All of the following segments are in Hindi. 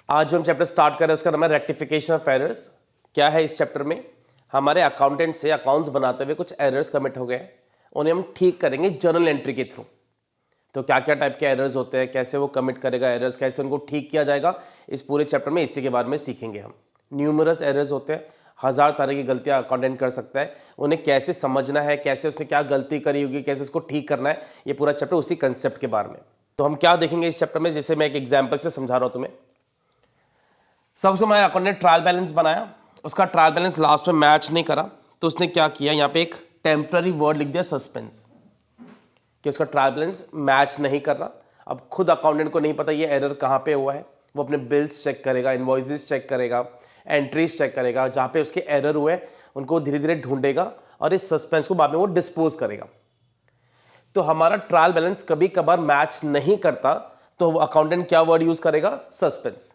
आज जो हम चैप्टर स्टार्ट कर रहे हैं उसका नाम है रेक्टिफिकेशन ऑफ एरर्स। क्या है इस चैप्टर में? हमारे अकाउंटेंट से अकाउंट्स बनाते हुए कुछ एरर्स कमिट हो गए हैं, उन्हें हम ठीक करेंगे जर्नल एंट्री के थ्रू। तो क्या क्या टाइप के एरर्स होते हैं, कैसे वो कमिट करेगा एरर्स, कैसे उनको ठीक किया जाएगा, इस पूरे चैप्टर में इसी के बारे में सीखेंगे हम। न्यूमरस एरर्स होते हैं, 1000 तरह की गलतियां अकाउंटेंट कर सकता है, उन्हें कैसे समझना है, कैसे उसने क्या गलती करी होगी, कैसे उसको ठीक करना है, ये पूरा चैप्टर उसी कंसेप्ट के बारे में। तो हम क्या देखेंगे इस चैप्टर में, जैसे मैं एक एग्जाम्पल से समझा रहा हूं तुम्हें। सबसे हमारे अकाउंट ने ट्रायल बैलेंस बनाया, उसका ट्रायल बैलेंस लास्ट में मैच नहीं करा, तो उसने क्या किया, यहाँ पे एक टेम्पररी वर्ड लिख दिया सस्पेंस, कि उसका ट्रायल बैलेंस मैच नहीं कर रहा। अब खुद अकाउंटेंट को नहीं पता ये एरर कहाँ पे हुआ है, वो अपने बिल्स चेक करेगा, इनवॉइसेस चेक करेगा, एंट्रीज चेक करेगा, जहाँ पे उसके एरर हुए उनको धीरे धीरे ढूंढेगा और इस सस्पेंस को बाद में वो डिस्पोज करेगा। तो हमारा ट्रायल बैलेंस कभी कभार मैच नहीं करता, तो अकाउंटेंट क्या वर्ड यूज करेगा, सस्पेंस।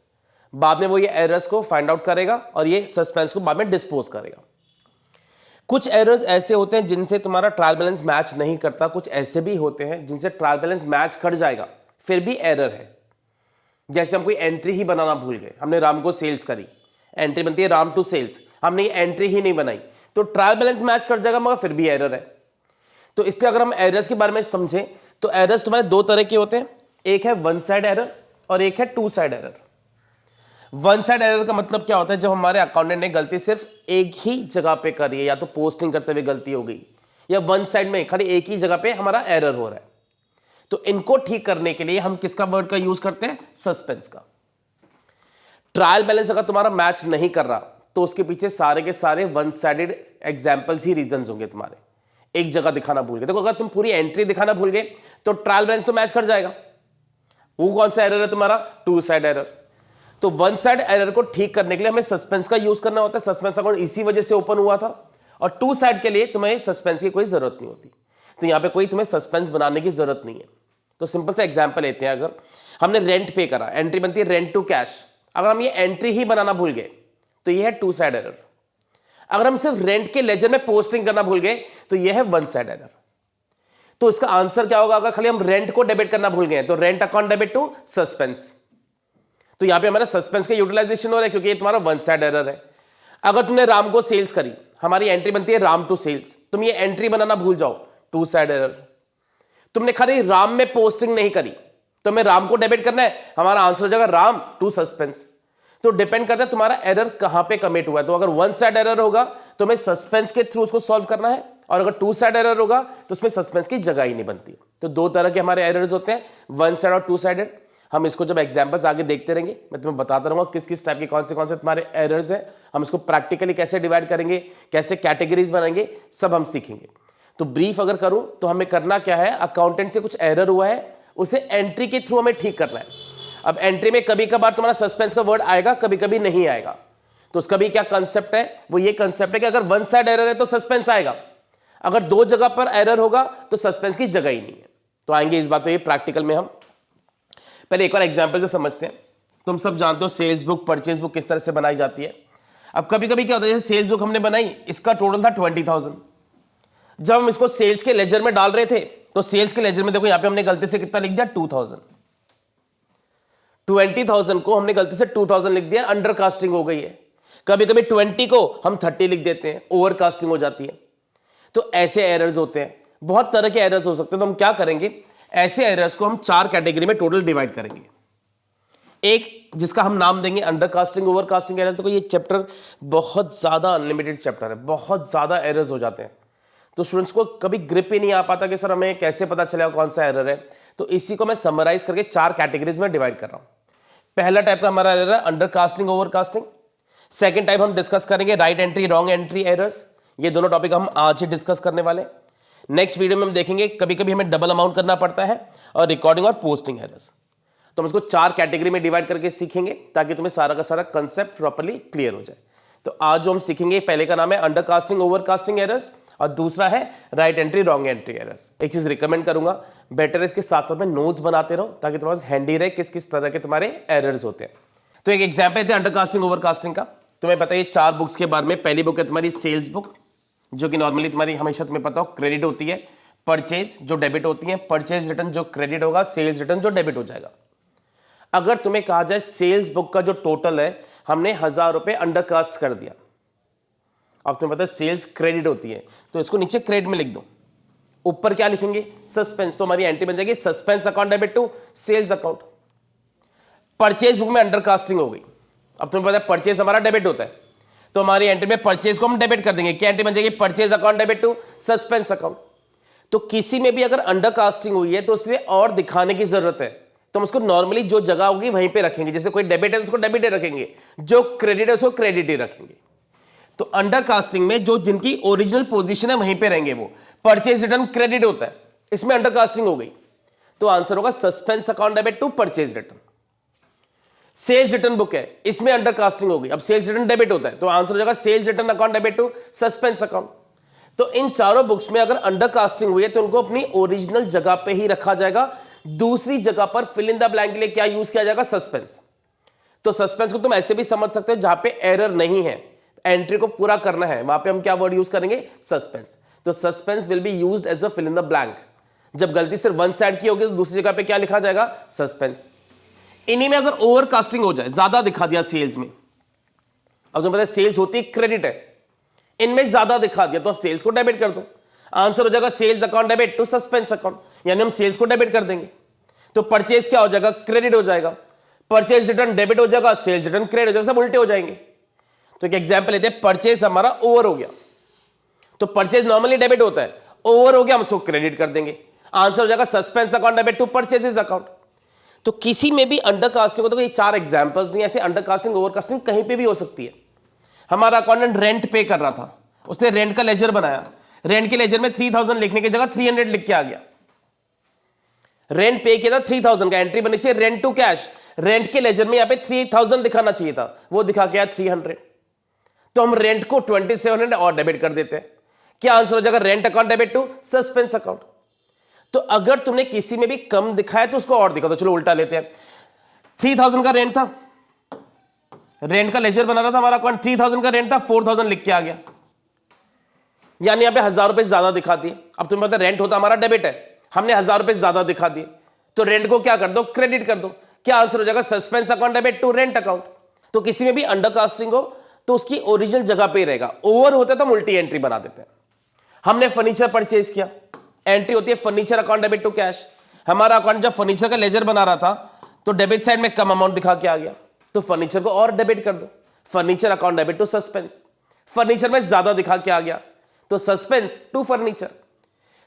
बाद में वो ये एरर्स को फाइंड आउट करेगा और ये सस्पेंस को बाद में डिस्पोज करेगा। कुछ एरर्स ऐसे होते हैं जिनसे तुम्हारा ट्रायल बैलेंस मैच नहीं करता, कुछ ऐसे भी होते हैं जिनसे ट्रायल बैलेंस मैच कर जाएगा फिर भी एरर है। जैसे हम कोई एंट्री ही बनाना भूल गए, हमने राम को सेल्स करी, एंट्री बनती है राम टू सेल्स, हमने ये एंट्री ही नहीं बनाई, तो ट्रायल बैलेंस मैच कर जाएगा मगर फिर भी एरर है। तो इसलिए अगर हम एरर्स के बारे में समझें तो एरर्स तुम्हारे दो तरह के होते हैं, एक है वन साइड एरर और एक है two side error. One side error का मतलब क्या होता है, जब हमारे अकाउंटेंट ने गलती सिर्फ एक ही जगह पे करी है, या तो पोस्टिंग करते हुए गलती हो गई, या वन साइड में खाली एक ही जगह पे हमारा एरर हो रहा है। तो इनको ठीक करने के लिए हम किसका वर्ड का यूज करते हैं, सस्पेंस का। ट्रायल बैलेंस अगर तुम्हारा मैच नहीं कर रहा तो उसके पीछे सारे के सारे वन साइडेड एग्जाम्पल्स ही रीजंस होंगे तुम्हारे। एक जगह दिखाना भूल गए, देखो अगर तुम पूरी एंट्री दिखाना भूल गए तो ट्रायल बैलेंस तो मैच कर जाएगा। वो कौन सा एरर है तुम्हारा, टू साइड एरर। तो वन साइड एरर को ठीक करने के लिए हमें सस्पेंस का यूज करना होता है। सस्पेंस अकाउंट इसी वजह से ओपन हुआ था, और टू साइड के लिए तुम्हें सस्पेंस की कोई जरूरत नहीं होती। तो यहां पे कोई तुम्हें सस्पेंस बनाने की जरूरत नहीं है। तो सिंपल सा एग्जांपल लेते हैं, अगर हमने रेंट पे करा, एंट्री बनती है रेंट टू कैश, अगर हम ये एंट्री ही बनाना भूल गए तो ये है टू साइड एरर। अगर हम सिर्फ रेंट के लेजर में पोस्टिंग करना भूल गए तो ये है वन साइड एरर। तो इसका आंसर क्या होगा, अगर खाली हम रेंट को डेबिट करना भूल गए तो rent account debit to suspense. तो यहां पे हमारा सस्पेंस का यूटिलाइजेशन हो रहा है क्योंकि ये तुम्हारा वन साइड एरर है। अगर तुमने राम को सेल्स करी, हमारी एंट्री बनती है राम टू सेल्स, तुम ये एंट्री बनाना भूल जाओ, टू साइड एरर। तुमने खाली राम में पोस्टिंग नहीं करी, तो हमें राम को डेबिट करना है, हमारा आंसर हो जाएगा राम टू सस्पेंस। तो डिपेंड करता है तुम्हारा एरर कहां पे कमिट हुआ है। तो अगर वन साइड एरर होगा तो हमें सस्पेंस के थ्रू उसको सॉल्व करना है, और अगर टू साइड एरर होगा तो उसमें सस्पेंस की जगह ही नहीं बनती। तो दो तरह के हमारे एरर्स होते हैं, वन साइड और टू साइडेड। हम इसको जब एग्जांपल्स आगे देखते रहेंगे मैं तुम्हें बताता रहूंगा किस किस टाइप के कौन से तुम्हारे एरर्स हैं, हम इसको प्रैक्टिकली कैसे डिवाइड करेंगे, कैसे कैटेगरीज बनाएंगे, सब हम सीखेंगे। तो ब्रीफ अगर करूं तो हमें करना क्या है, अकाउंटेंट से कुछ एरर हुआ है, उसे एंट्री के थ्रू हमें ठीक करना है। अब एंट्री में कभी कभार तुम्हारा सस्पेंस का वर्ड आएगा, कभी कभी नहीं आएगा। तो उसका भी क्या कंसेप्ट है, वो ये कंसेप्ट है कि अगर वन साइड एरर है तो सस्पेंस आएगा, अगर दो जगह पर एरर होगा तो सस्पेंस की जगह ही नहीं है। तो आएंगे इस बात पे, ये प्रैक्टिकल में हम पहले एक और एग्जांपल से समझते हैं। तुम सब जानते हो सेल्स बुक, परचेज बुक किस तरह से बनाई जाती है। अब कभी कभी क्या होता है, जैसे सेल्स बुक हमने बनाई, इसका टोटल था 20,000। जब हम इसको सेल्स के लेजर में डाल रहे थे तो सेल्स के लेजर में देखो यहां पे हमने गलती से कितना लिख दिया, 2,000। 20,000 को हमने गलती से 2,000 लिख दिया, अंडर कास्टिंग हो गई है। कभी कभी 20 को हम 30 लिख देते हैं, ओवर कास्टिंग हो जाती है। तो ऐसे एरर्स होते हैं, बहुत तरह के एरर्स हो सकते हैं। तो हम क्या करेंगे, ऐसे एरर्स को हम चार कैटेगरी में टोटल डिवाइड करेंगे। एक जिसका हम नाम देंगे under casting, over casting errors. देखो ये चैप्टर बहुत ज्यादा अनलिमिटेड चैप्टर है, बहुत ज्यादा एरर्स हो जाते हैं, तो स्टूडेंट्स को कभी ग्रिप ही नहीं आ पाता कि सर हमें कैसे पता चलेगा कौन सा एरर है। तो इसी को मैं समराइज करके चार कैटेगरीज में डिवाइड कर रहा हूं। पहला टाइप का हमारा एरर है under casting, over casting. Second type हम डिस्कस करेंगे right entry, wrong entry errors. ये दोनों टॉपिक हम आज ही डिस्कस करने वाले। नेक्स्ट वीडियो में हम देखेंगे कभी कभी हमें डबल अमाउंट करना पड़ता है, और रिकॉर्डिंग और पोस्टिंग एरर्स। तो हम इसको चार कैटेगरी में डिवाइड करके सीखेंगे ताकि तुम्हें सारा का सारा कंसेप्ट प्रॉपर्ली क्लियर हो जाए। तो आज जो हम सीखेंगे, पहले का नाम है under casting, over casting errors, और दूसरा है right entry, wrong entry errors. एक चीज रिकमेंड करूंगा, बेटर इसके साथ साथ में नोट्स बनाते रहो ताकि तुम्हारे पास हैंडी रहे किस किस तरह के तुम्हारे एरर्स होते हैं। तो एक एग्जाम्पल देते हैं अंडर कास्टिंग, ओवर कास्टिंग का। तुम्हें पता है चार बुक्स के बारे में। पहली बुक है तुम्हारी सेल्स बुक, जो कि नॉर्मली तुम्हारी हमेशा तुम्हें पता हो क्रेडिट होती है, परचेज जो डेबिट होती है, परचेज रिटर्न जो क्रेडिट होगा, सेल्स रिटर्न जो डेबिट हो जाएगा। अगर तुम्हें कहा जाए सेल्स बुक का जो टोटल है हमने 1000 रुपए अंडरकास्ट कर दिया, अब तुम्हें पता है सेल्स क्रेडिट होती है, तो इसको नीचे क्रेडिट में लिख दो, ऊपर क्या लिखेंगे सस्पेंस, तो हमारी एंट्री बन जाएगी suspense account debit to sales account. Purchase book में अंडरकास्टिंग हो गई, अब तुम्हें पता है परचेज हमारा डेबिट होता है, तो हमारी एंट्री में परचेज को हम डेबिट कर देंगे, क्या एंट्री बन जाएगी purchase account debit to suspense account. तो किसी में भी अगर अंडरकास्टिंग हुई है तो उसमें और दिखाने की जरूरत है, तो हम उसको नॉर्मली जो जगह होगी वहीं पे रखेंगे, जैसे कोई डेबिट है उसको डेबिट ही रखेंगे, जो क्रेडिट है उसको क्रेडिट ही रखेंगे। तो अंडरकास्टिंग में जो जिनकी ओरिजिनल पोजीशन है वहीं पे रहेंगे वो, परचेज रिटर्न क्रेडिट होता है, इसमें अंडरकास्टिंग हो गई, तो आंसर होगा suspense account debit to purchase return. Sales return book है, इसमें अंडरकास्टिंग हो गई, अब सेल्स रिटर्न डेबिट होता है, तो आंसर हो जाएगा sales return account debit to suspense account. तो इन चारों बुक्स में अगर अंडरकास्टिंग हुई है तो उनको अपनी ओरिजिनल जगह पे ही रखा जाएगा, दूसरी जगह पर फिल इन द ब्लैंक के लिए क्या यूज किया जाएगा सस्पेंस। तो सस्पेंस को तुम ऐसे भी समझ सकते हो, जहां पे एरर नहीं है, एंट्री को पूरा करना है, वहां पे हम क्या वर्ड यूज करेंगे सस्पेंस। तो suspense will be used as a fill in the blank. जब गलती सिर्फ वन साइड की होगी तो दूसरी जगह पे क्या लिखा जाएगा सस्पेंस। इन्हीं में अगर ओवरकास्टिंग हो जाए, ज्यादा दिखा दिया सेल्स में, अब तुम्हें पता है सेल्स होती है क्रेडिट है, इनमें ज्यादा दिखा दिया तो अब सेल्स को डेबिट कर दो, आंसर हो जाएगा sales account debit to suspense account, यानी हम सेल्स को डेबिट कर देंगे। तो परचेज क्या हो जाएगा क्रेडिट हो जाएगा, परचेज रिटर्न डेबिट हो जाएगा, सेल्स रिटर्न क्रेडिट हो जाएगा, सब उल्टे हो जाएंगे। तो एक एग्जांपल लेते हैं, परचेज हमारा ओवर हो गया, तो परचेज नॉर्मली डेबिट होता है, ओवर हो गया हम उसको क्रेडिट कर देंगे, आंसर हो जाएगा suspense account debit to purchases account. तो किसी में भी अंडरकास्टिंग हो, तो ये चार एग्जांपल्स नहीं, ऐसे अंडरकास्टिंग ओवरकास्टिंग कहीं पे भी हो सकती है। हमारा अकाउंटेंट रेंट पे कर रहा था, उसने रेंट का लेजर बनाया, रेंट के लेजर में 3000 लिखने की जगह 300 लिख के आ गया, रेंट पे किया था 3000 का, एंट्री बनी चाहिए रेंट टू कैश, रेंट के लेजर में यहां पे 3000 दिखाना चाहिए था, वो दिखा के आया 300, तो हम रेंट को 2700 और डेबिट कर देते हैं, क्या आंसर हो जाएगा rent account debit to suspense account. तो अगर तुमने किसी में भी कम दिखाया तो उसको और दिखा दो, चलो उल्टा लेते हैं, 3000 का रेंट था, रेंट का लेजर बना रहा था हमारा अकाउंट, 3000 का रेंट था, 4000 लिख के आ गया, यानी यहां पे 1000 रुपए ज्यादा दिखा दिए। अब तुम्हें पता है रेंट होता हमारा डेबिट है, हमने 1000 रुपए ज्यादा दिखा दिए, तो रेंट को क्या कर दो क्रेडिट कर दो, क्या आंसर हो जाएगा suspense account debit to rent account. तो किसी में भी अंडरकास्टिंग हो तो उसकी ओरिजिनल जगह पे ही रहेगा, ओवर होता है तो हम उल्टी एंट्री बना देते हैं। हमने फर्नीचर परचेज किया, एंट्री होती है furniture account debit to cash, हमारा अकाउंट जब फर्नीचर का लेजर बना रहा था तो डेबिट साइड में कम अमाउंट दिखा के आ गया, तो फर्नीचर को और डेबिट कर दो, furniture account debit to suspense, furniture में ज्यादा दिखा के आ गया तो सस्पेंस टू फर्नीचर।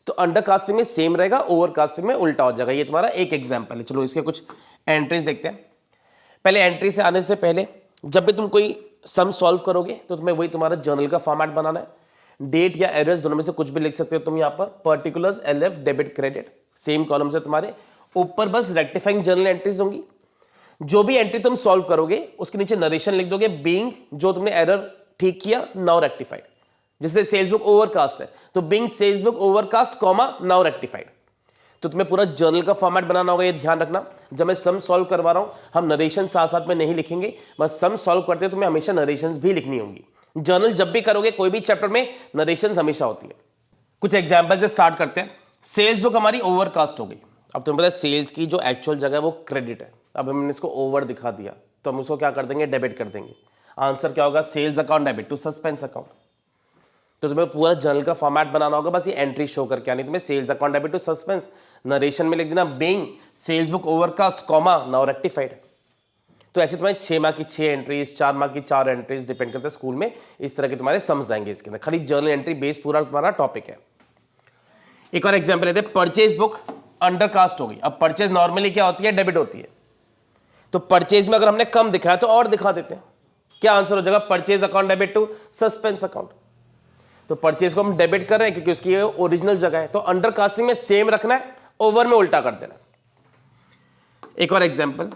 तो अंडरकास्टिंग में सेम रहेगा, ओवरकास्टिंग में उल्टा हो जाएगा। ये तुम्हारा एक एग्जांपल है। चलो इसके कुछ एंट्रीज देखते हैं। पहले एंट्री से आने से पहले जब भी तुम कोई सम सॉल्व करोगे तो तुम्हें वही तुम्हारा जर्नल का फॉर्मेट बनाना है, डेट या एरर्स दोनों में से कुछ भी लिख सकते हो तुम यहाँ पर, particulars LF debit credit same column से, तुम्हारे ऊपर बस रेक्टिफाइंग जर्नल एंट्रीज होंगी। जो भी एंट्री तुम सॉल्व करोगे उसके नीचे नरेशन लिख दोगे, बीइंग जो तुमने एरर ठीक किया नाउ रेक्टिफाइड, जैसे सेल्स बुक ओवरकास्ट है तो being sales book overcast comma now rectified. तो तुम्हें पूरा जर्नल का फॉर्मेट बनाना होगा, ये ध्यान रखना। जब मैं सम सॉल्व करवा रहा हूं हम नरेशन साथ साथ में नहीं लिखेंगे, बस सम सॉल्व करते तुम्हें हमेशा नरेशंस भी लिखनी होंगी। जर्नल जब भी करोगे कोई भी चैप्टर में नरेशंस हमेशा होती है। कुछ एग्जांपल से स्टार्ट करते हैं। सेल्स बुक हमारी ओवरकास्ट हो गई, अब तुम्हें पता है सेल्स की जो एक्चुअल जगह है वो क्रेडिट है, अब हमने इसको ओवर दिखा दिया तो हम उसको क्या कर देंगे डेबिट कर देंगे। आंसर क्या होगा sales account debit to suspense account. तो तुम्हें पूरा जर्नल का फॉर्मेट बनाना होगा, बस ये एंट्री शो करके आनी। तुम्हें sales account debit to suspense, narration में लिख देना being sales book overcast comma now rectified. तो ऐसे तुम्हारे 6 मार्क की 6 एंट्रीज, 4 मार्क की 4 एंट्रीज, डिपेंड करता है स्कूल में इस तरह के तुम्हारे समझ जाएंगे इसके अंदर। खाली जर्नल एंट्री बेस पूरा तुम्हारा टॉपिक है। एक और एग्जांपल लेते हैं, परचेज बुक अंडरकास्ट हो गई। अब परचेज नॉर्मली क्या होती है डेबिट होती है, तो परचेज में अगर हमने कम दिखाया तो और दिखा देते हैं, क्या आंसर हो जाएगा purchase account debit to suspense account. तो परचेज को हम डेबिट कर रहे हैं क्योंकि उसकी ओरिजिनल जगह है, तो अंडरकास्टिंग में सेम रखना है, ओवर में उल्टा कर देना। एक और example,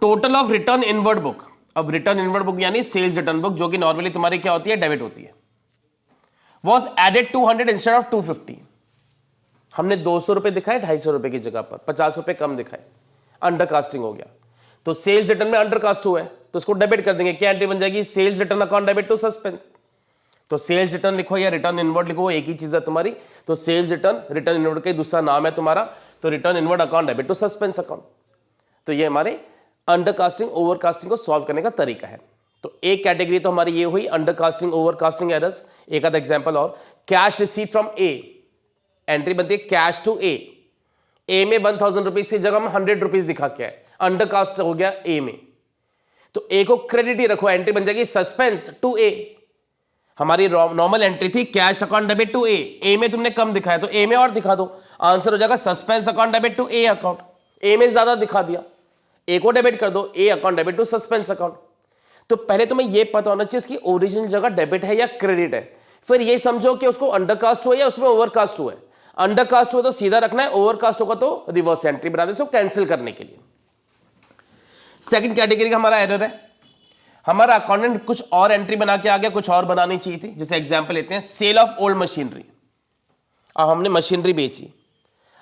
total of return inward book. अब रिटर्न इनवर्ड बुक यानी सेल्स रिटर्न बुक जो कि नॉर्मली तुम्हारी क्या होती है डेबिट होती है, वॉज एडेड 200 इंस्टेड ऑफ 250। हमने 200 रुपए दिखाए 250 रुपए की जगह पर 50 रुपए कम दिखाए, अंडरकास्टिंग हो गया। तो सेल्स रिटर्न में अंडरकास्ट हुआ है तो उसको डेबिट कर देंगे, क्या एंट्री बन जाएगी sales return account debit to suspense. तो सेल्स रिटर्न लिखो या रिटर्न इनवर्ड लिखो, एक ही चीज है तुम्हारी। तो सेल्स रिटर्न, रिटर्न इनवर्ड का दूसरा नाम है तुम्हारा, तो return inward account debit to suspense account. तो ये हमारे अंडरकास्टिंग ओवरकास्टिंग को सॉल्व करने का तरीका है। तो एक कैटेगरी तो हमारी ये हुई अंडरकास्टिंग ओवरकास्टिंग एरर्स। एक आधा एग्जांपल और, cash receive from A, entry बनती है कैश टू ए में 1000 रुपीज की जगह हम 100 रुपीज दिखा के आए, अंडरकास्ट हो गया ए में, तो ए को क्रेडिट ही रखो, एंट्री बन जाएगी सस्पेंस टू ए। हमारी नॉर्मल एंट्री थी कैश अकाउंट डेबिट टू ए में तुमने कम दिखाया तो ए में और दिखा दो, आंसर हो जाएगा suspense account debit to A account. A में ज्यादा दिखा दिया, ए को डेबिट कर दो, A account debit to suspense account. तो पहले तुम्हें यह पता होना चाहिए उसकी ओरिजिनल जगह डेबिट है या क्रेडिट है, फिर ये समझो कि उसको अंडरकास्ट हुआ या उसमें ओवरकास्ट हुआ है। अंडरकास्ट हुआ तो सीधा रखना है, ओवरकास्ट होगा तो रिवर्स एंट्री बना दे, उसको कैंसिल करने के लिए। सेकंड कैटेगरी का हमारा एरर है, हमारा अकाउंटेंट कुछ और एंट्री बना के आ गया, कुछ और बनानी चाहिए थी। जैसे एग्जांपल लेते हैं, सेल ऑफ ओल्ड मशीनरी। अब हमने मशीनरी बेची,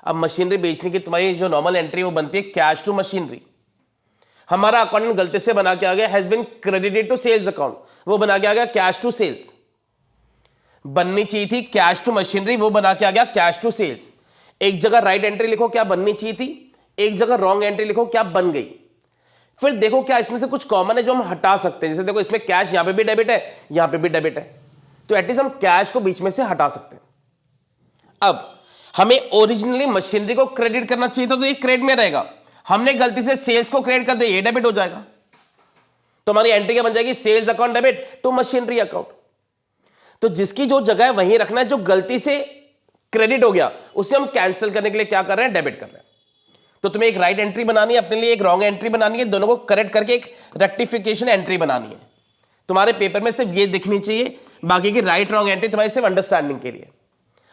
अब मशीनरी बेचने की तुम्हारी जो नॉर्मल एंट्री वो बनती है कैश टू मशीनरी। हमारा अकाउंटेंट गलती से बना के आ गया has been credited to sales account, वो बना के आ गया कैश टू सेल्स। बननी चाहिए थी कैश टू मशीनरी, वो बना के आ गया कैश टू सेल्स। एक जगह राइट एंट्री लिखो क्या बननी चाहिए थी, एक जगह रॉन्ग एंट्री लिखो क्या बन गई। फिर देखो क्या इसमें से कुछ कॉमन है जो हम हटा सकते हैं। जैसे देखो इसमें कैश यहां पे भी डेबिट है, यहां पे भी डेबिट है, तो एटलीस्ट हम कैश को बीच में से हटा सकते हैं। अब हमें ओरिजिनली मशीनरी को क्रेडिट करना चाहिए था तो ये क्रेडिट में रहेगा, हमने गलती से सेल्स को क्रेडिट कर दिया, ये डेबिट हो जाएगा। तो हमारी एंट्री क्या बन जाएगी, sales account debit to machinery account. तो जिसकी जो जगह है वहीं रखना है, जो गलती से क्रेडिट हो गया उसे हम कैंसिल करने के लिए क्या कर रहे हैं, डेबिट कर रहे हैं। तो तुम्हें एक राइट एंट्री बनानी है, अपने लिए एक रॉन्ग एंट्री बनानी है, दोनों को करेक्ट करके एक रेक्टिफिकेशन एंट्री बनानी है। तुम्हारे पेपर में सिर्फ ये दिखनी चाहिए, बाकी की राइट रॉन्ग एंट्री तुम्हारी सिर्फ अंडरस्टैंडिंग के लिए।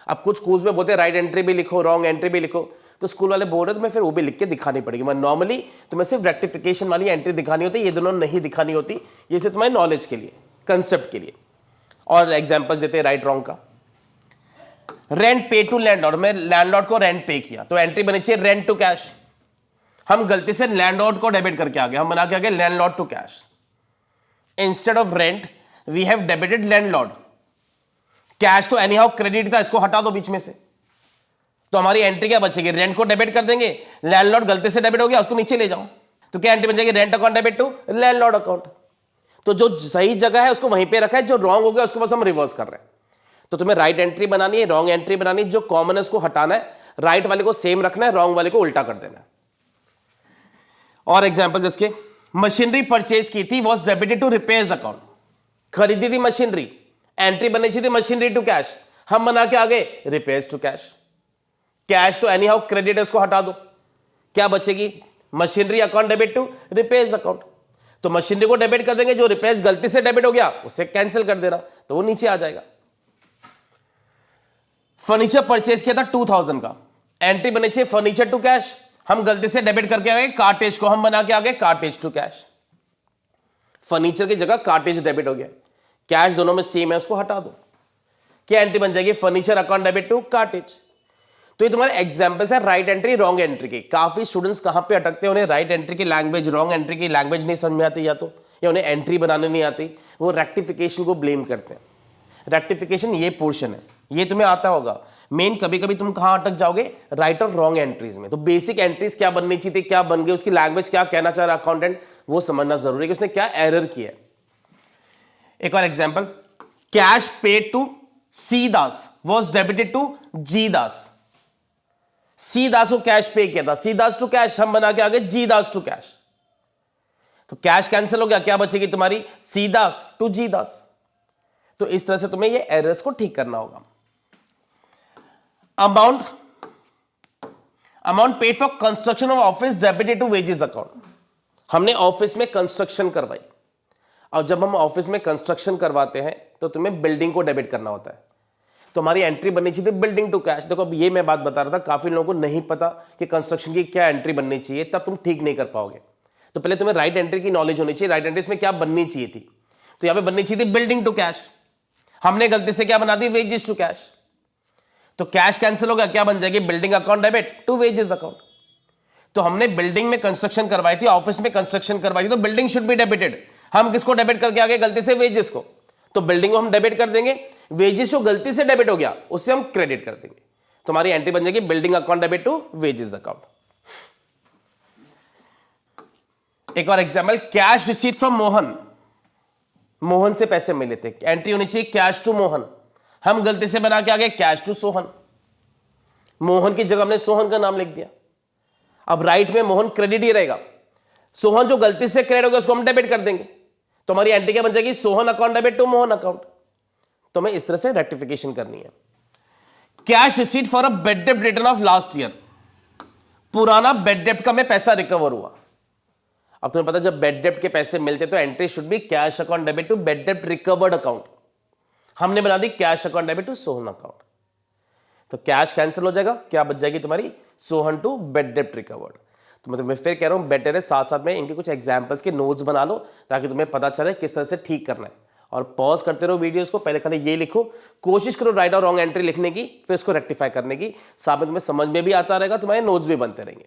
अब कुछ स्कूल्स में बोलते हैं राइट एंट्री भी लिखो रॉन्ग एंट्री भी लिखो, तो स्कूल वाले बोल रहे तुम्हें फिर वो भी लिख के दिखानी पड़ेगी। मैं नॉर्मली तुम्हें सिर्फ रेक्टिफिकेशन वाली एंट्री दिखानी होती है, ये दोनों नहीं दिखानी होती, ये सिर्फ तुम्हारी नॉलेज के लिए, कंसेप्ट के लिए। और एग्जाम्पल्स देते हैं राइट रॉन्ग का। रेंट पे टू लैंडलॉर्ड, मैं लैंडलॉर्ड को रेंट पे किया तो एंट्री बनी चाहिए रेंट टू कैश। हम गलती से लैंडलॉर्ड को डेबिट करके आ गए, हम बना के आ गए landlord to cash. Instead of rent we have debited landlord. Cash तो एनी हाउ क्रेडिट था, इसको हटा दो बीच में से, तो हमारी एंट्री क्या बचेगी, रेंट को डेबिट कर देंगे, लैंडलॉर्ड गलती से डेबिट हो गया उसको नीचे ले जाओ, तो क्या एंट्री बन जाएगी, rent account debit to landlord account. तो जो सही जगह है उसको वहीं पे रखा है, जो रॉन्ग हो गया उसको बस हम रिवर्स कर रहे हैं। तो तुम्हें राइट एंट्री बनानी है, रॉन्ग एंट्री बनानी है, जो कॉमन है उसको हटाना है, राइट वाले को सेम रखना है, रॉन्ग वाले को उल्टा कर देना है। और एग्जांपल जिसके, मशीनरी परचेज की थी was debited to repairs account. खरीदी थी मशीनरी, एंट्री बननी चाहिए थी मशीनरी टू कैश, हम बना के आ गए रिपेयर्स टू कैश। कैश तो एनी हाउ क्रेडिट है, उसको हटा दो, क्या बचेगी, machinery account debit to repairs account. तो मशीनरी को डेबिट कर देंगे, जो रिपेयर्स गलती से डेबिट हो गया उसे कैंसिल कर देना, तो वो नीचे आ जाएगा। फर्नीचर परचेज किया था 2000 का, एंट्री बनी चाहिए फर्नीचर टू कैश, हम गलती से डेबिट करके आ गए कार्टेज को, हम बना के आ गए कार्टेज टू कैश। फर्नीचर की जगह कार्टेज डेबिट हो गया, कैश दोनों में सेम है, उसको हटा दो, क्या एंट्री बन जाएगी, furniture account debit to cartage. तो ये तुम्हारे एग्जांपल्स है राइट एंट्री रॉन्ग एंट्री के। काफी स्टूडेंट्स कहां पे अटकते हैं, उन्हें राइट एंट्री की लैंग्वेज, रॉन्ग एंट्री की लैंग्वेज नहीं समझ में आती, या उन्हें एंट्री बनाने नहीं आती, वो रेक्टिफिकेशन को ब्लेम करते हैं। रेक्टिफिकेशन ये पोर्शन है, ये तुम्हें आता होगा। मेन कभी कभी तुम कहां अटक जाओगे, राइट और रॉन्ग एंट्रीज में। तो बेसिक एंट्रीज क्या बननी चाहिए थी, क्या बन गई, उसकी लैंग्वेज क्या कहना चाह रहा अकाउंटेंट, वो समझना जरूरी है कि उसने क्या एरर किया। एक और example, cash paid to C Das was debited to G Das. C Das को कैश पे किया था, सी दास टू कैश, हम बना के आगे जी दास टू कैश। तो कैश कैंसिल हो गया, क्या बचेगी तुम्हारी, सी दास टू जी दास। तो इस तरह से तुम्हें ये एरर्स को ठीक करना होगा। Amount paid for construction of office debited to wages account. हमने ऑफिस में कंस्ट्रक्शन करवाई, और जब हम ऑफिस में कंस्ट्रक्शन करवाते हैं तो तुम्हें बिल्डिंग को डेबिट करना होता है, तो हमारी एंट्री बननी चाहिए थी बिल्डिंग टू कैश। देखो अब ये मैं बात बता रहा था, काफी लोगों को नहीं पता कि कंस्ट्रक्शन की क्या एंट्री बननी चाहिए, तब तुम ठीक नहीं कर पाओगे। तो पहले तुम्हें राइट एंट्री की नॉलेज होनी चाहिए, राइट एंट्री में क्या बननी चाहिए थी। तो यहां पे बननी चाहिए थी बिल्डिंग टू कैश, हमने गलती से क्या बना दी, वेजेस टू कैश। तो कैश कैंसिल होगा, क्या बन जाएगी, building account debit to wages account. तो हमने बिल्डिंग में कंस्ट्रक्शन करवाई थी, ऑफिस में कंस्ट्रक्शन करवाई थी, तो बिल्डिंग शुड बी डेबिटेड। हम किसको डेबिट करके आ गए, गलती से वेजेस को, तो बिल्डिंग को हम डेबिट कर देंगे, वेजेस जो गलती से डेबिट हो गया उससे हम क्रेडिट कर देंगे। तो हमारी एंट्री बन जाएगी building account debit to wages account. एक और example, cash receipt from Mohan. Mohan से पैसे मिले थे, एंट्री होनी चाहिए कैश टू मोहन, हम गलती से बना के आ गए कैश टू सोहन। मोहन की जगह हमने सोहन का नाम लिख दिया। अब राइट में मोहन क्रेडिट ही रहेगा, सोहन जो गलती से क्रेडिट हो गया उसको हम डेबिट कर देंगे, तो हमारी एंट्री क्या बन जाएगी, Sohan account debit to Mohan account. तो हमें इस तरह से रेक्टिफिकेशन करनी है। Cash receipt for a bad डेब्ट रिटर्न ऑफ लास्ट ईयर, पुराना बेड डेब्ट का हमें पैसा रिकवर हुआ। अब तुम्हें पता जब बेड डेब्ट के पैसे मिलते तो entry should be cash account debit to bad डेब्ट रिकवर्ड अकाउंट, हमने बना दी cash account debit to Sohan account. तो कैश कैंसिल हो जाएगा, क्या बच जाएगी तुम्हारी, सोहन टू बेड डेब्ट रिकवर्ड। तो मैं फिर कह रहा हूं बेटर है साथ साथ में इनके कुछ एग्जांपल्स के नोट्स बना लो ताकि तुम्हें पता चले किस तरह से ठीक करना है, और पॉज करते रहो वीडियोस को, पहले खाली ये लिखो, कोशिश करो राइट और रॉन्ग एंट्री लिखने की, फिर इसको रेक्टिफाई करने की, साथ में तुम्हें समझ में भी आता रहेगा, तुम्हारे नोट्स भी बनते रहेंगे।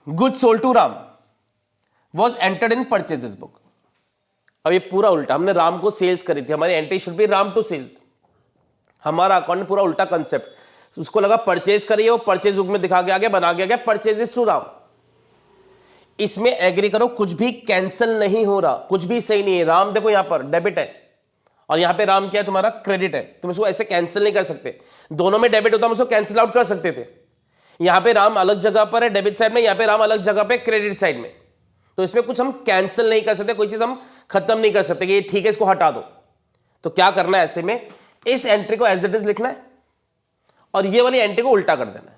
Goods sold to Ram was entered in purchases book. अब ये पूरा उल्टा, हमने राम को सेल्स करी थी, हमारी entry should be Ram to sales. हमारा अकाउंट में पूरा उल्टा कंसेप्ट, उसको लगा परचेज करिए, वो परचेज बुक में दिखा के आगे बना के गया परचेजेस टू राम। इसमें एग्री करो, कुछ भी कैंसिल नहीं हो रहा, कुछ भी सही नहीं है। राम देखो यहां पर डेबिट है और यहां पे राम क्या है, तुम्हारा क्रेडिट है, तुम इसको ऐसे कैंसिल नहीं कर सकते। दोनों में डेबिट होता हम उसको कैंसिल आउट कर सकते थे। यहां पे राम अलग जगह पर है डेबिट साइड में, यहां पे राम अलग जगह पे क्रेडिट साइड में, तो इसमें कुछ हम कैंसिल नहीं कर सकते, कोई चीज हम खत्म नहीं कर सकते कि ये ठीक है इसको हटा दो। तो क्या करना है, ऐसे में इस एंट्री को एज इट इज लिखना है और ये वाली एंट्री को उल्टा कर देना है।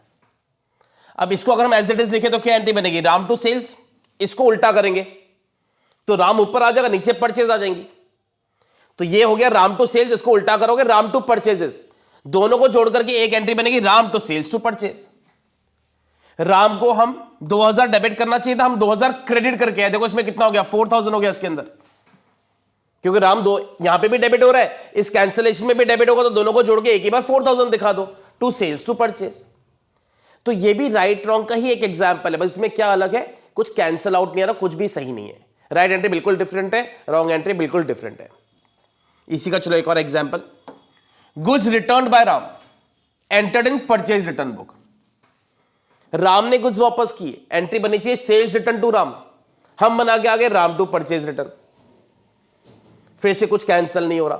अब इसको अगर हम एज इट इज लिखें तो क्या एंट्री बनेगी, राम टू सेल्स। इसको उल्टा करेंगे तो राम ऊपर आ जाएगा, नीचे परचेज आ जाएंगी। तो ये हो गया राम टू सेल्स, इसको उल्टा करोगे राम टू परचेजेस, दोनों को जोड़ करके एक एंट्री बनेगी Ram to sales to purchase. Ram को हम 2000 डेबिट करना चाहिए था, हम 2000 क्रेडिट करके आए, देखो इसमें कितना हो गया, 4000 हो गया इसके अंदर, क्योंकि राम दो यहां पे भी डेबिट हो रहा है, इस कैंसिलेशन में भी डेबिट होगा, तो दोनों को जोड़ के एक ही बार 4000 दिखा दो, टू सेल्स टू परचेज। तो ये भी राइट रॉन्ग का ही एक एग्जांपल है, बस इसमें क्या अलग है, कुछ कैंसिल आउट नहीं आ रहा, कुछ भी सही नहीं है। राइट एंट्री बिल्कुल डिफरेंट है, रॉन्ग एंट्री बिल्कुल डिफरेंट है। इसी का चलो एक और example, goods returned by Ram entered in purchase return book. Ram ने गुड्स वापस किए, एंट्री बनी चाहिए सेल्स रिटर्न टू राम, हम बना के आगे राम टू परचेज रिटर्न, फिर से कुछ कैंसिल नहीं हो रहा।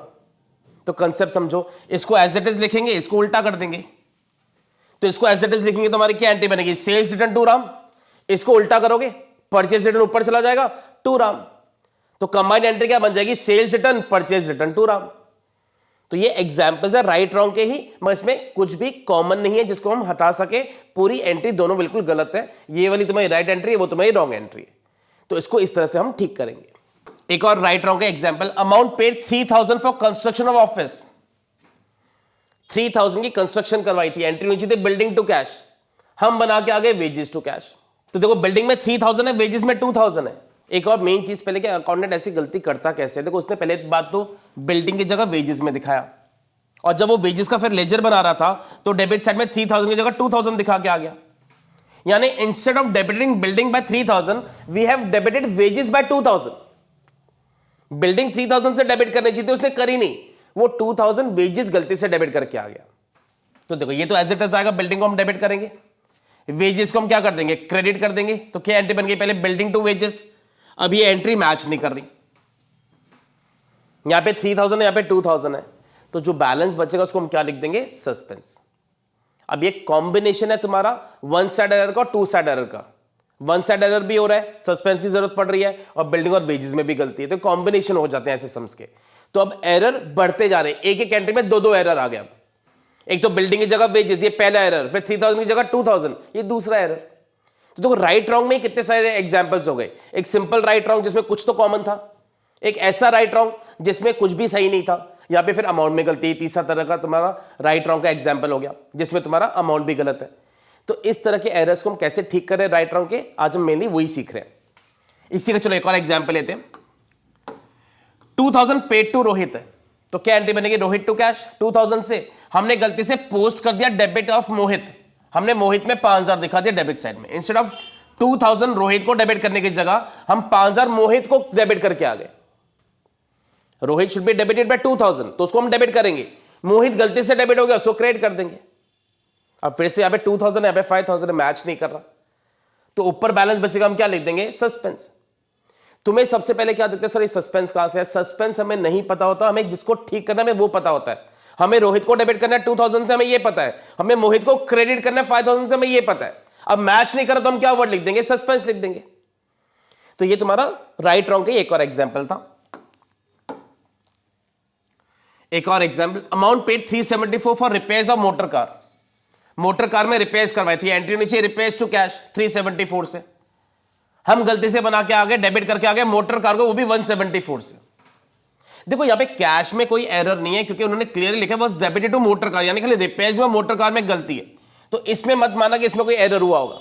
तो कंसेप्ट समझो, इसको एज इट इज लिखेंगे, इसको उल्टा कर देंगे। तो इसको एज इट इज लिखेंगे तो हमारी क्या एंट्री बनेगी, सेल्स रिटर्न टू राम, इसको उल्टा करोगे परचेज रिटर्न ऊपर चला जाएगा टू राम, तो कंबाइंड एंट्री क्या बन जाएगी, sales return purchase return to Ram. तो ये एग्जांपल्स है राइट रॉन्ग के ही, मगर इसमें कुछ भी कॉमन नहीं है जिसको हम हटा सके। पूरी एंट्री दोनों बिल्कुल गलत है, ये वाली तुम्हारी राइट एंट्री है, वो तुम्हारी रॉन्ग एंट्री है। तो इसको इस तरह से हम ठीक करेंगे। एक और राइट रॉन्ग का example, amount paid 3000 for construction of office. 3000 की कंस्ट्रक्शन करवाई थी, एंट्री हुई थी बिल्डिंग टू कैश, हम बना के आ गए वेजेस टू कैश। तो देखो बिल्डिंग में 3000 है, वेजेस में 2000 है। एक और मेन चीज पहले, कि अकाउंटेंट ऐसी गलती करता कैसे है, देखो उसने पहले बात तो बिल्डिंग की जगह वेजेस में दिखाया, और जब वो वेजेस का फिर लेजर बना रहा था तो डेबिट साइड में 3000 की जगह 2000 दिखा के आ गया। यानी instead of debiting building by 3000 we have debited wages by 2000। Building 3000 से डेबिट करनी चाहिए थी, उसने करी नहीं, वो 2000 वेजेस गलती से डेबिट करके आ गया। तो देखो ये तो एज इट इज आएगा, बिल्डिंग को हम डेबिट करेंगे, वेजेस को हम क्या कर देंगे, क्रेडिट कर देंगे। तो क्या एंट्री बन गई, पहले बिल्डिंग टू वेजेस। अब ये एंट्री मैच नहीं कर रही, यहां पे 3000 है, यहां पे 2000 है, तो जो बैलेंस बचेगा उसको हम क्या लिख देंगे, सस्पेंस। अब ये कॉम्बिनेशन है तुम्हारा वन साइड एरर का और टू साइड एरर का, वन साइड एरर भी हो रहा है, सस्पेंस की जरूरत पड़ रही है, और बिल्डिंग और वेजेस में भी गलती है, तो कॉम्बिनेशन हो जाते हैं ऐसे सम्स के। तो अब एरर बढ़ते जा रहे हैं, एक एक एंट्री में दो दो एरर आ गया। एक तो बिल्डिंग की जगह वेजेस, ये पहला एरर, फिर 3000 की जगह 2000, ये दूसरा एरर। तो देखो राइट रॉन्ग में कितने सारे एग्जांपल्स हो गए, एक सिंपल राइट रॉन्ग जिसमें कुछ तो कॉमन था, एक ऐसा राइट रॉन्ग जिसमें कुछ भी सही नहीं था, यहां पे फिर अमाउंट में गलती, तीसरा तरह का तुम्हारा राइट रॉन्ग का एग्जांपल हो गया जिसमें तुम्हारा अमाउंट भी गलत है। तो इस तरह के एरर्स को हम कैसे ठीक करें राइट रॉन्ग के, आज हम मेनली वही सीख रहे हैं। इसी का चलो एक और एग्जांपल लेते हैं, 2000 पेड टू रोहित है, तो क्या एंट्री बनेगी, रोहित टू कैश। 2000 से हमने गलती से पोस्ट कर दिया डेबिट ऑफ मोहित, हमने मोहित में 5000 दिखा दिया डेबिट साइड में, इंस्टेड ऑफ 2000 रोहित को डेबिट करने की जगह हम 5000 मोहित को डेबिट करके आ गए। Rohit should be debited bye 2000, तो उसको हम डेबिट करेंगे, मोहित गलती से डेबिट हो गया, उसको क्रेडिट कर देंगे। अब फिर से यहां पे 2000 है, यहां पे 5000 मैच नहीं कर रहा, तो ऊपर बैलेंस बचेगा, हम क्या लिख देंगे, सस्पेंस। तुम्हें सबसे पहले क्या देखते हैं, सर ये सस्पेंस कहां से है? सस्पेंस हमें नहीं पता होता, हमें जिसको ठीक करना है वो पता होता है। हमें रोहित को डेबिट करना है 2000 से, हमें ये पता है। हमें मोहित को क्रेडिट करना है 5000 से, हमें ये पता है। अब मैच नहीं करा तो हम क्या वर्ड लिख देंगे, सस्पेंस लिख देंगे। तो ये तुम्हारा राइट रॉन्ग का एक और एग्जाम्पल था। एक और example, amount paid 374 for repairs of motor car. Motor car में रिपेयर्स करवाई थी, एंट्री नीचे रिपेयर्स टू कैश 374 से। हम गलती से बना के आ गए, डेबिट करके आ गए मोटर कार को, वो भी 174 से। देखो यहां पे कैश में कोई एरर नहीं है, क्योंकि उन्होंने क्लियरली लिखा बस डेबिटेड टू मोटर कार, यानी खाली रिपेयर्स में मोटर कार में गलती है। तो इसमें मत माना कि इसमें कोई एरर हुआ होगा,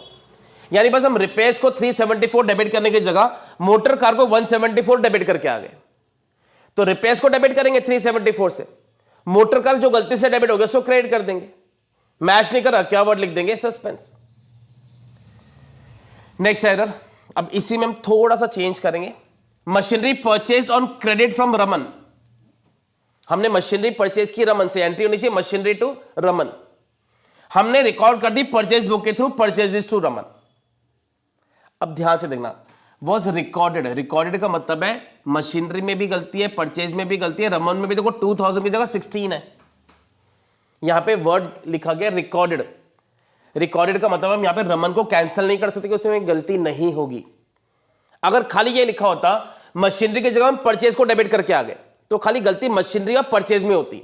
यानी बस हम रिपेयर्स को 374 डेबिट करने की जगह मोटर कार को 174 डेबिट करके आ गए। तो रिपेयर्स को डेबिट करेंगे 374 से, मोटर कार जो गलती से डेबिट हो गया उसको क्रेडिट कर देंगे। मैच नहीं करा, क्या वर्ड लिख देंगे, सस्पेंस। नेक्स्ट एरर, अब इसी में हम थोड़ा सा चेंज करेंगे। Machinery purchased on credit from Raman. हमने मशीनरी परचेज की रमन से, एंट्री होनी चाहिए मशीनरी टू रमन। हमने रिकॉर्ड कर दी परचेज बुक के थ्रू परचेजेस टू रमन। अब ध्यान से देखना, वॉज रिकॉर्डेड, रिकॉर्डेड का मतलब है मशीनरी में भी गलती है, परचेज में भी गलती है, रमन में भी देखो 2000 की जगह 16 है। यहां पे वर्ड लिखा गया रिकॉर्डेड। रिकॉर्डेड का मतलब हम यहां पे रमन को कैंसिल नहीं कर सकते कि उसमें गलती नहीं होगी। अगर खाली ये लिखा होता मशीनरी की जगह हम परचेज को डेबिट करके आ गए तो खाली गलती मशीनरी और परचेज में होती।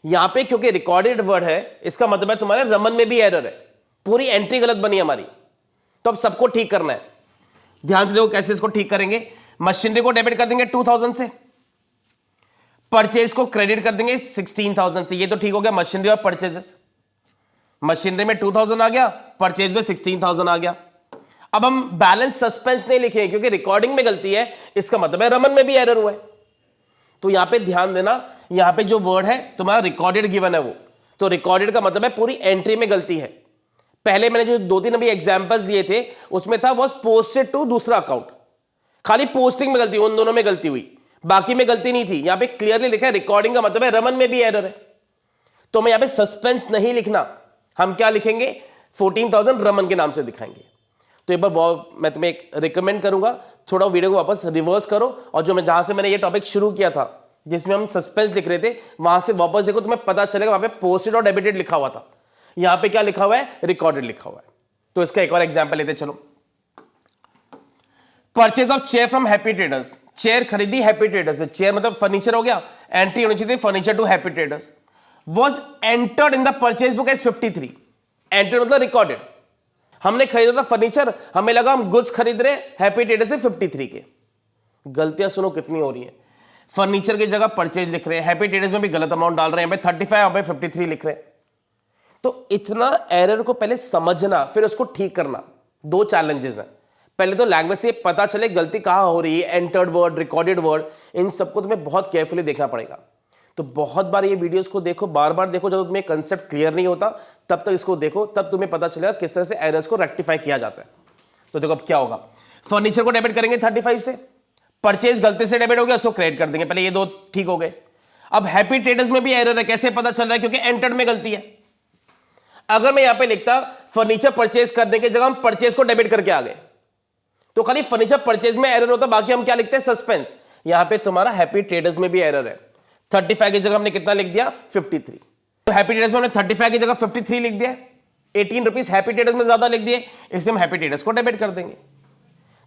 यहां पे क्योंकि रिकॉर्डेड वर्ड है, इसका मतलब है तुम्हारे रमन में भी एरर है, पूरी एंट्री गलत बनी हमारी। तो अब सबको ठीक करना है। ध्यान से देखो कैसे इसको ठीक करेंगे। मशीनरी को डेबिट कर देंगे 2000 से, परचेज को क्रेडिट कर देंगे 16000 से। ये तो ठीक हो गया मशीनरी और परचेजेस। मशीनरी में 2000 आ गया, परचेज में 16000 आ गया। अब हम बैलेंस सस्पेंस नहीं लिखेंगे क्योंकि रिकॉर्डिंग में गलती है, इसका मतलब है रमन में भी एरर हुआ है। तो यहां पे ध्यान देना, यहां पे जो वर्ड है तुम्हारा रिकॉर्डेड गिवन है वो, तो रिकॉर्डेड का मतलब है पूरी एंट्री में गलती है। पहले मैंने जो 2-3 अभी एग्जांपल्स दिए थे उसमें था वॉज पोस्टेड टू दूसरा अकाउंट, खाली पोस्टिंग में गलती, उन दोनों में गलती हुई, बाकी में गलती नहीं थी। यहां पे क्लियरली लिखा है रिकॉर्डिंग का मतलब है रमन में भी एरर है। तो मैं यहां पे सस्पेंस नहीं लिखना, हम क्या लिखेंगे, 14000 रमन के नाम से दिखाएंगे। तो एक बार मैं तुम्हें एक रिकमेंड करूंगा, थोड़ा वीडियो को वापस रिवर्स करो और जो मैं जहां से मैंने ये टॉपिक शुरू किया था जिसमें हम सस्पेंस लिख रहे थे वहां से वापस देखो, तुम्हें पता चलेगा वहां पे पोस्टेड और डेबिटेड लिखा हुआ था, यहां पे क्या लिखा हुआ है, रिकॉर्डेड लिखा हुआ है। तो इसका एक और एग्जांपल लेते चलो। Purchase of chair from happy traders, chair खरीदी हैप्पी ट्रेडर्स से, चेयर मतलब फर्नीचर हो गया, एंट्री होनी चाहिए furniture to happy traders, was entered in the purchase book as 53। Entered मतलब रिकॉर्डेड, हमने खरीदा था फर्नीचर, हमें लगा हम गुड्स खरीद रहे हैप्पी ट्रेडर्स से 53 के। गलतियां सुनो कितनी हो रही है, फर्नीचर की जगह परचेज लिख रहे हैं, हैप्पी ट्रेडर्स में भी गलत अमाउंट डाल रहे हैं, 35 यहाँ पे 53 लिख रहे हैं। तो इतना एरर को पहले समझना फिर उसको ठीक करना, दो चैलेंजेस हैं। पहले तो लैंग्वेज से पता चले गलती कहां हो रही है, एंटर्ड वर्ड, रिकॉर्डेड वर्ड, इन सबको तुम्हें बहुत केयरफुली देखना पड़ेगा। तो बहुत बार ये वीडियोस को देखो, बार बार देखो, जब तुम्हें कंसेप्ट क्लियर नहीं होता तब तक इसको देखो, तब तुम्हें पता चलेगा किस तरह से एरर्स को रेक्टिफाई किया जाता है। तो देखो अब क्या होगा, फर्नीचर को डेबिट करेंगे 35 से, परचेज गलती से डेबिट हो गया उसको क्रेडिट कर देंगे, पहले ये दो ठीक हो गए। अब हैप्पी ट्रेडर्स में भी एरर है, कैसे पता चल रहा है, क्योंकि एंटर्ड में गलती है। अगर मैं यहां पे लिखता फर्नीचर परचेज करने की जगह हम परचेज को डेबिट करके आ गए तो खाली फर्नीचर परचेज में एरर होता, बाकी हम क्या लिखते हैं, सस्पेंस। यहां पे तुम्हारा हैप्पी ट्रेडर्स में भी एरर है, 35 की जगह हमने कितना लिख दिया, 53। तो हैप्पी ट्रेडर्स में हमने 35 की जगह 53 लिख दिया, 18 रुपीज हैप्पी ट्रेडर्स में ज्यादा लिख दिए, इसलिए हम हैप्पी ट्रेडर्स को डेबिट कर देंगे।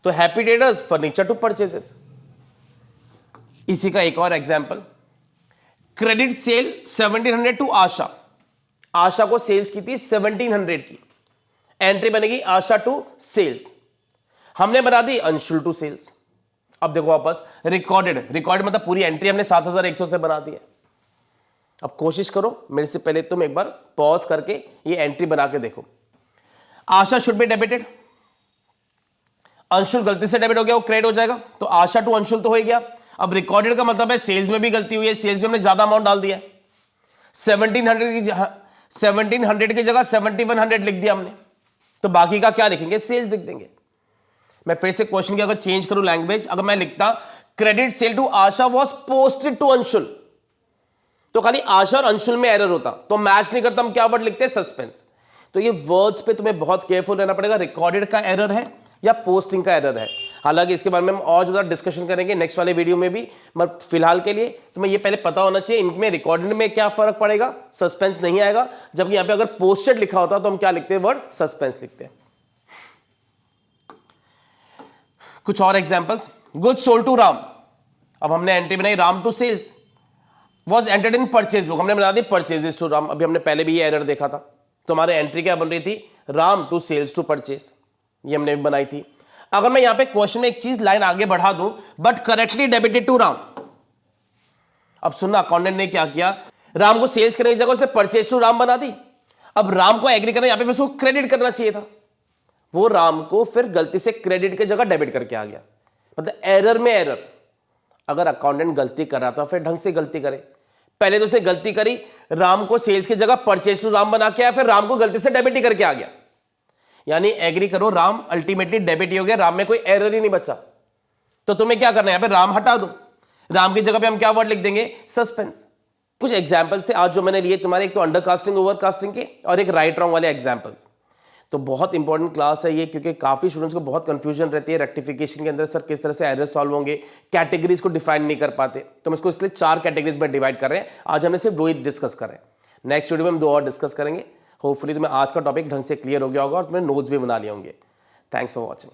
तो happy traders furniture to purchases. इसी का एक और example, credit sale 1700 to Asha, Asha को सेल्स की थी 1700 की, एंट्री बनेगी आशा टू सेल्स, हमने बना दी अंशुल टू सेल्स। अब देखो वापस रिकॉर्डेड, रिकॉर्ड मतलब पूरी एंट्री हमने 7100 से बना दी है। अब कोशिश करो मेरे से पहले तुम एक बार पॉज करके ये एंट्री बना के देखो। आशा शुड बी डेबिटेड, अंशुल गलती से डेबिट हो गया वो क्रेडिट हो जाएगा, तो आशा टू अंशुल तो हो गया। अब रिकॉर्डेड का मतलब है सेल्स में भी गलती हुई है, सेल्स में हमने ज्यादा अमाउंट डाल दिया, 1700 की जगह 7100 लिख दिया हमने, तो बाकी का क्या लिखेंगे, सेल्स लिख देंगे। मैं फिर से क्वेश्चन की अगर चेंज करूं लैंग्वेज, अगर मैं लिखता credit sale to Asha was posted to Anshul, तो खाली आशा और अंशुल में एरर होता, तो मैच नहीं करता, हम क्या वर्ड लिखते हैं, सस्पेंस। तो ये वर्ड्स पे तुम्हें बहुत केयरफुल रहना पड़ेगा, रिकॉर्डेड का एरर है या पोस्टिंग का एरर है। हालांकि इसके बारे में हम और ज़्यादा डिस्कशन करेंगे नेक्स्ट वाले वीडियो में भी, मगर फिलहाल के लिए तुम्हें ये पहले पता होना चाहिए इनमें रिकॉर्डेड में क्या फर्क पड़ेगा, सस्पेंस नहीं आएगा। जबकि यहाँ पे अगर पोस्टेड लिखा होता तो हम क्या लिखते हैं, वर्ड सस्पेंस लिखते हैं। कुछ और examples, goods sold to Ram, अब हमने एंट्री बनाई Ram to sales, was entered in purchase book, हमने बना दी परचेजेस टू राम। अभी हमने पहले भी ये एरर देखा था, तो हमारे एंट्री क्या बन रही थी, Ram to sales to purchase, ये हमने भी बनाई थी। अगर मैं यहां पे क्वेश्चन में एक चीज लाइन आगे बढ़ा दूं, but correctly debited to Ram, अब सुनना अकाउंटेंट ने क्या किया, राम को सेल्स करने की जगह उसने परचेज टू राम बना दी। अब राम को एग्री करना, यहां पे उसको क्रेडिट करना चाहिए था, वो राम को फिर गलती से क्रेडिट की जगह डेबिट करके आ गया। मतलब एरर में एरर। अगर अकाउंटेंट गलती कर रहा था फिर ढंग से गलती करे। पहले तो उसने गलती करी, राम को सेल्स की जगह परचेज टू राम बना के आया, फिर राम को गलती से डेबिट ही करके आ गया। यानी एग्री करो, राम अल्टीमेटली डेबिट ही हो गया, राम में कोई एरर ही नहीं बचा। तो तुम्हें क्या करना है, यहां पे राम हटा दो, राम की जगह पे हम क्या वर्ड लिख देंगे, सस्पेंस। कुछ एग्जांपल्स थे आज जो मैंने लिए तुम्हारे, एक तो अंडरकास्टिंग ओवरकास्टिंग के और एक राइट रॉन्ग वाले एग्जांपल्स। तो बहुत इंपॉर्टेंट क्लास है ये, क्योंकि काफ़ी स्टूडेंट्स को बहुत कंफ्यूजन रहती है रेक्टिफिकेशन के अंदर, सर किस तरह से एरर सॉल्व होंगे, कैटेगरीज को डिफाइन नहीं कर पाते। तो हम इसको इसलिए 4 कैटेगरीज में डिवाइड कर रहे हैं। आज हमने सिर्फ 2 ही डिस्कस कर रहे हैं, नेक्स्ट वीडियो में हम 2 और डिस्कस करेंगे। होपफुली तुम्हें आज का टॉपिक ढंग से क्लियर हो गया होगा और तुमने नोट्स भी बना लिए होंगे। Thanks for watching.